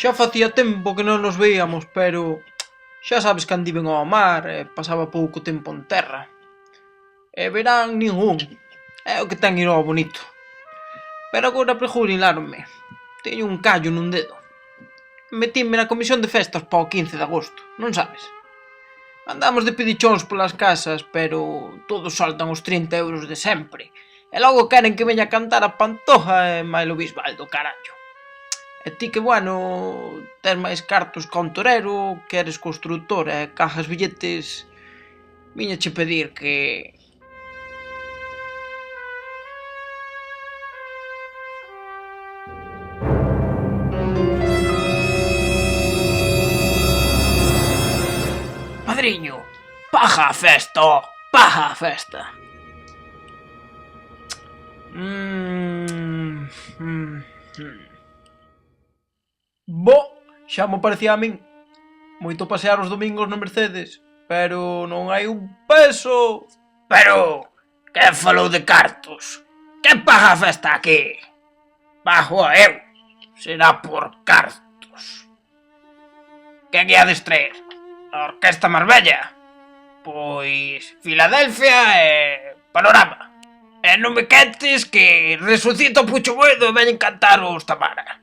Xa facía tempo que non nos veíamos, pero xa sabes que andiven ao mar e pasaba pouco tempo en terra. E verán ningún, é o que ten ir ao bonito. Pero agora prejubiláronme, teño un callo nun dedo. Metíme na comisión de festas para o 15 de agosto, non sabes? Andamos de pedichóns polas casas, pero todos soltan os 30 euros de sempre. E logo queren que veña a cantar a Pantoja e Mailo Bisbal do carallo. E ti que bueno, tes máis cartos ca un torero, que eres constructor e cajas billetes, viñache pedir que... Padriño, paga a festa, ó, paga a festa. Bo, xa mo parecía a min. Moito pasear os domingos no Mercedes, pero non hai un peso. Pero, que falou de cartos? Que paga a festa aquí? Bajo a eu, será por cartos. Que guiades traer? A Orquesta Marbella? Pois, Filadelfia e Panorama. E non me quentes que resucita o Pucho Boedo e veñen cantar os Tamara.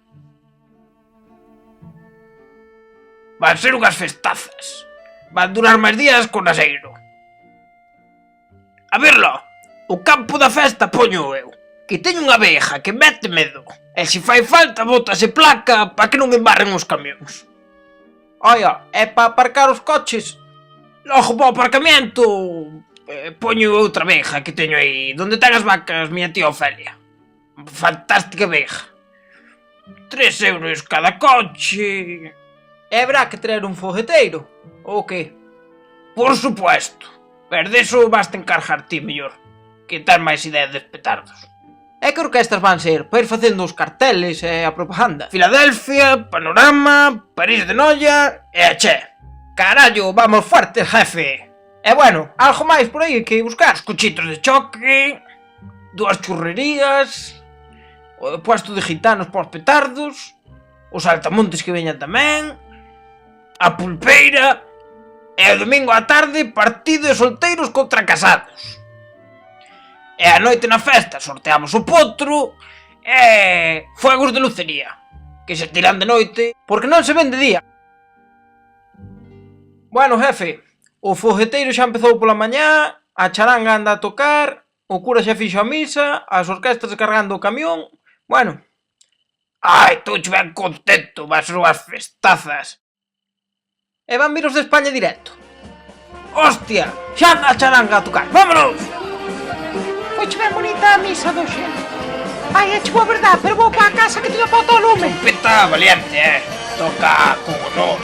Van ser unhas festazas. Van durar máis días con aseiro. A verlo, o campo da festa poño eu, que teño unha abeja que mete medo. E se fai falta bótase placa para que non embarren os camións. Oia, e para aparcar os coches, logo para o aparcamento poño outra abeja que teño aí, donde ten as vacas miña tía Ofelia. Fantástica abeja. 3 euros cada coche. E habrá que traer un fogueteiro, ou que? Por supuesto, pero deso basta encargar ti mellor, que ten máis idea de petardos. E que orquestas van ser para ir facendo os carteles e a propaganda? Filadelfia, Panorama, París de Noia e a Che. Carallo, vamos fuertes, jefe. E bueno, algo máis por aí que buscar. Os cochitos de choque, 2 churrerías, o puesto de gitanos para os petardos, os saltamontes que veñan tamén, a pulpeira e o domingo á tarde partido de solteiros contra casados. E a noite na festa sorteamos o potro e fuegos de lucería, que se tiran de noite porque non se ven de día. Bueno, jefe, o fogueteiro xa empezou pola mañá, a charanga anda a tocar, o cura xa fixo a misa, as orquestas descargando o camión. Bueno, ai, tú che ben contento, vas ser unhas festazas. E van vir os de España directo. Hostia, xa anda a charanga a tocar, vámonos! Foiche ben bonita a misa do xe. Ai, é boa verdade, pero vou para a casa que teño para o lume. Peta valiente, toca con honor.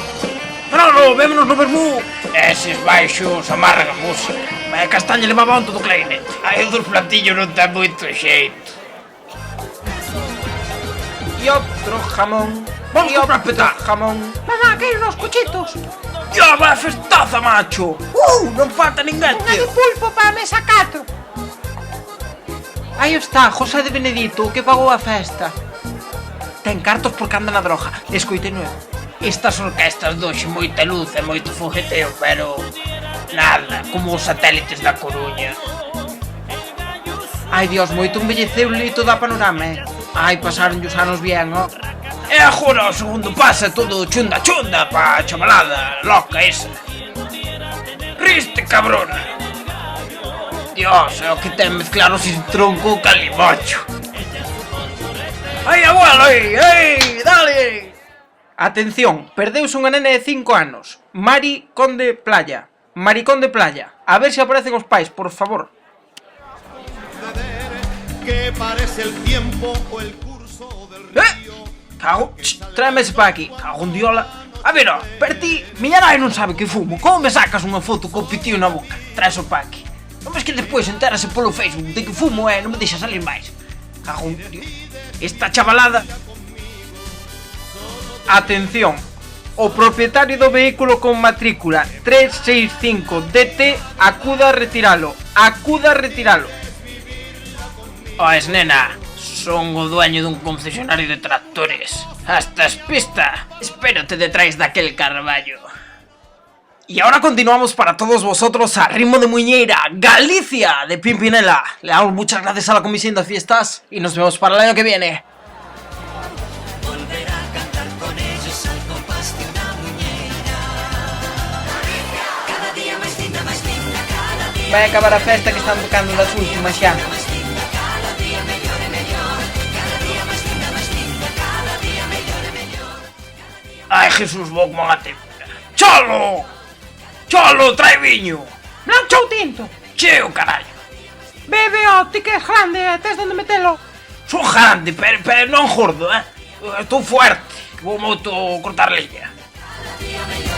Manolo, vémonos no vermú. Eses baixos amarran a música. Vai, Castaña levaba onto do clarinete. Ai, o dos platillos non ten moito xeito. E outro jamón. Vamos comprar petar jamón. Mamá, que ir nos cochitos. Ya, vai festaza, macho. Non falta ninguén. Unha de pulpo para a mesa 4. Aí está, José de Benedito, que pagou a festa. Ten cartos porque anda na droga. Escoite nuevo. Estas orquestas doxe moita luz e moito fogueteo, pero... nada, como os satélites da Coruña. Ai, Dios, moito embelleceu o lito da Panorama, Ai, pasaron os anos bien, ó. E agora o segundo pasa todo chunda pa chavalada loca esa. Riste, cabrona. Dios, é o que ten mezclar o tronco ca limocho. Ai, abuelo, ei, dale. Atención, perdeuse unha nena de 5 anos. Maricón de Playa. A ver se aparecen os pais, por favor. Que parece el tiempo o el curso del río. Cago, tráeme ese para aquí. Cago en diola. A ver, ó, per ti, miña nai non sabe que fumo. Como me sacas unha foto co pitío na boca? Traes o pa aquí. Non ves que despois entérase polo Facebook de que fumo e non me deixa salir máis. Cago en Dios. Esta chavalada. Atención. O propietario do vehículo con matrícula 365DT acuda a retiralo. Oes, nena, son o dueño dun concesionario de tractores. Estás pista. Espérote detrás daquel carballo. Y ahora continuamos para todos vosotros a ritmo de muñeira, Galicia, de Pimpinela. Le damos muchas gracias a la Comisión de Fiestas y nos vemos para el año que viene. Volver a cantar con ellos al compás de una muñeira. Cada día máis linda, cada día Vai acabar a festa que están tocando das últimas xa. máis linda, cada día mellor e mellor. Cada día máis linda, cada día mellor e mellor. Ai, Jesús, vou como a tempra. Cholo! Cholo, trae viño. Blancho ou tinto? Cheo, carallo. Bebe, ti que es grande, tes donde metelo. Son grande, pero non gordo, Estou fuerte, que vou moito cortar leña. Cada día mellor